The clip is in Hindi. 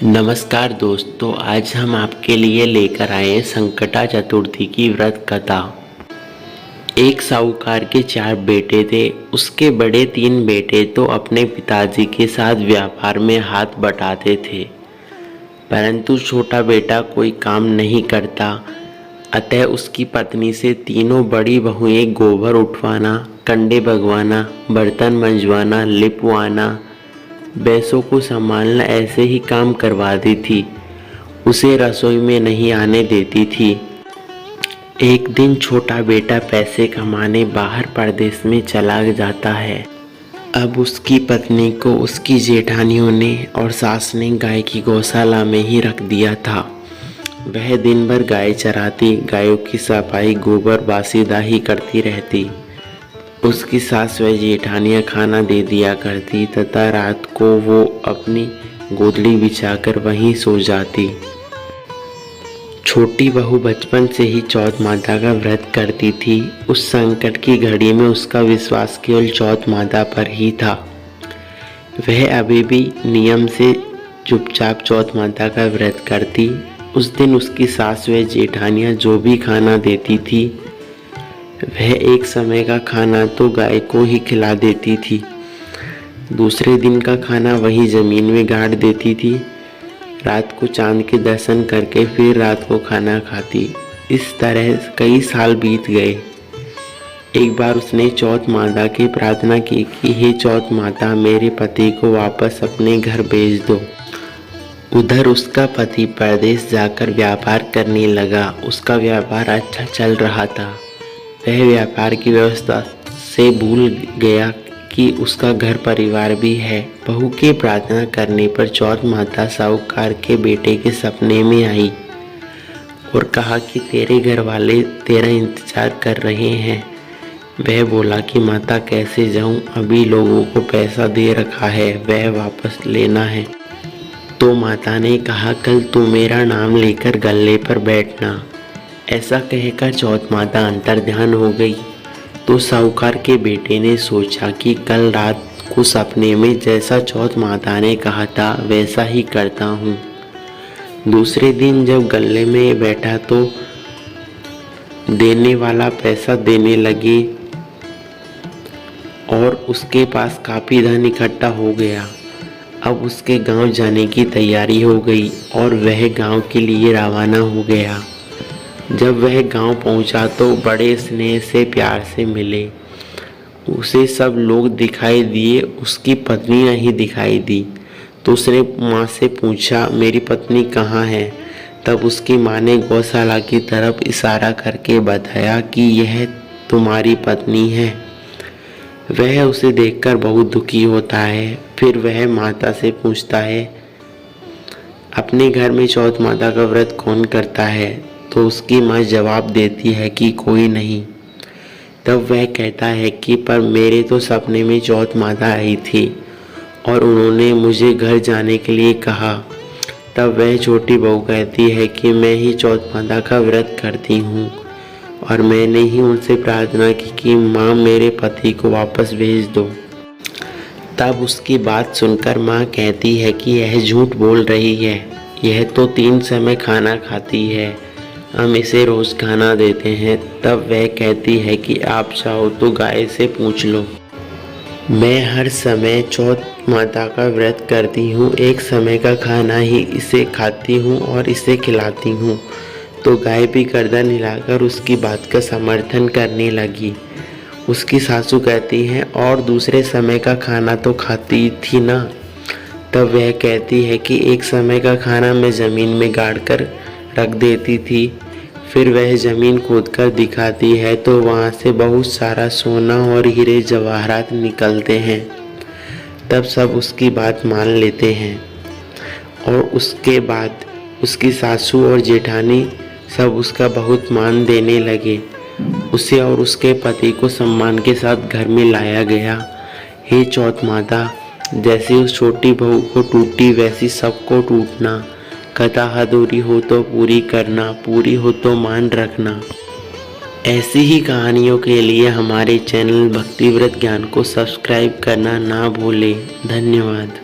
नमस्कार दोस्तों, आज हम आपके लिए लेकर आए हैं संकटा चतुर्थी की व्रत कथा। एक साहूकार के 4 बेटे थे। उसके बड़े 3 बेटे तो अपने पिताजी के साथ व्यापार में हाथ बटाते थे, परंतु छोटा बेटा कोई काम नहीं करता। अतः उसकी पत्नी से तीनों बड़ी बहुएं गोबर उठवाना, कंडे भगवाना, बर्तन मंजवाना, लिपवाना, भैंसों को संभालना ऐसे ही काम करवाती थी। उसे रसोई में नहीं आने देती थी। एक दिन छोटा बेटा पैसे कमाने बाहर परदेश में चला जाता है। अब उसकी पत्नी को उसकी जेठानियों ने और सास ने गाय की गौशाला में ही रख दिया था। वह दिन भर गाय चराती, गायों की सफाई, गोबर बासीदाही करती रहती। उसकी सास व जेठानियाँ खाना दे दिया करती तथा रात को वो अपनी गोदड़ी बिछाकर वहीं सो जाती। छोटी बहू बचपन से ही चौथ माता का व्रत करती थी। उस संकट की घड़ी में उसका विश्वास केवल चौथ माता पर ही था। वह अभी भी नियम से चुपचाप चौथ माता का व्रत करती। उस दिन उसकी सास व जेठानियाँ जो भी खाना देती थी, वह एक समय का खाना तो गाय को ही खिला देती थी। दूसरे दिन का खाना वही जमीन में गाड़ देती थी। रात को चांद के दर्शन करके फिर रात को खाना खाती। इस तरह कई साल बीत गए। एक बार उसने चौथ माता की प्रार्थना की कि हे चौथ माता, मेरे पति को वापस अपने घर भेज दो। उधर उसका पति परदेश जाकर व्यापार करने लगा। उसका व्यापार अच्छा चल रहा था। वह व्यापार की व्यवस्था से भूल गया कि उसका घर परिवार भी है। बहू के प्रार्थना करने पर चौथ माता साहूकार के बेटे के सपने में आई और कहा कि तेरे घर वाले तेरा इंतजार कर रहे हैं। वह बोला कि माता कैसे जाऊं, अभी लोगों को पैसा दे रखा है, वह वापस लेना है। तो माता ने कहा कल तू मेरा नाम लेकर गल्ले पर बैठना। ऐसा कहकर चौथ माता अंतर्ध्यान हो गई। तो साहूकार के बेटे ने सोचा कि कल रात को सपने में जैसा चौथ माता ने कहा था वैसा ही करता हूँ। दूसरे दिन जब गल्ले में बैठा तो देने वाला पैसा देने लगे और उसके पास काफ़ी धन इकट्ठा हो गया। अब उसके गांव जाने की तैयारी हो गई और वह गांव के लिए रवाना हो गया। जब वह गांव पहुंचा तो बड़े स्नेह से प्यार से मिले। उसे सब लोग दिखाई दिए, उसकी पत्नी नहीं दिखाई दी। तो उसने माँ से पूछा मेरी पत्नी कहाँ है। तब उसकी माँ ने गौशाला की तरफ इशारा करके बताया कि यह तुम्हारी पत्नी है। वह उसे देखकर बहुत दुखी होता है। फिर वह माता से पूछता है अपने घर में चौथ माता का व्रत कौन करता है। तो उसकी माँ जवाब देती है कि कोई नहीं। तब वह कहता है कि पर मेरे तो सपने में चौथ माता आई थी और उन्होंने मुझे घर जाने के लिए कहा। तब वह छोटी बहू कहती है कि मैं ही चौथ माता का व्रत करती हूँ और मैंने ही उनसे प्रार्थना की कि माँ मेरे पति को वापस भेज दो। तब उसकी बात सुनकर माँ कहती है कि यह झूठ बोल रही है, यह तो 3 समय खाना खाती है, हम इसे रोज़ खाना देते हैं। तब वह कहती है कि आप चाहो तो गाय से पूछ लो। मैं हर समय चौथ माता का व्रत करती हूँ, एक समय का खाना ही इसे खाती हूँ और इसे खिलाती हूँ। तो गाय भी गर्दन हिलाकर उसकी बात का समर्थन करने लगी। उसकी सासू कहती हैं और दूसरे समय का खाना तो खाती थी ना। तब वह कहती है कि एक समय का खाना मैं ज़मीन में गाड़ कर रख देती थी। फिर वह ज़मीन खोदकर दिखाती है तो वहाँ से बहुत सारा सोना और हीरे जवाहरात निकलते हैं। तब सब उसकी बात मान लेते हैं और उसके बाद उसकी सासू और जेठानी सब उसका बहुत मान देने लगे। उसे और उसके पति को सम्मान के साथ घर में लाया गया। हे चौथ माता, जैसे उस छोटी बहू को टूटी वैसी सबको टूटना। कथा अधूरी हो तो पूरी करना, पूरी हो तो मान रखना। ऐसी ही कहानियों के लिए हमारे चैनल भक्तिव्रत ज्ञान को सब्सक्राइब करना ना भूलें। धन्यवाद।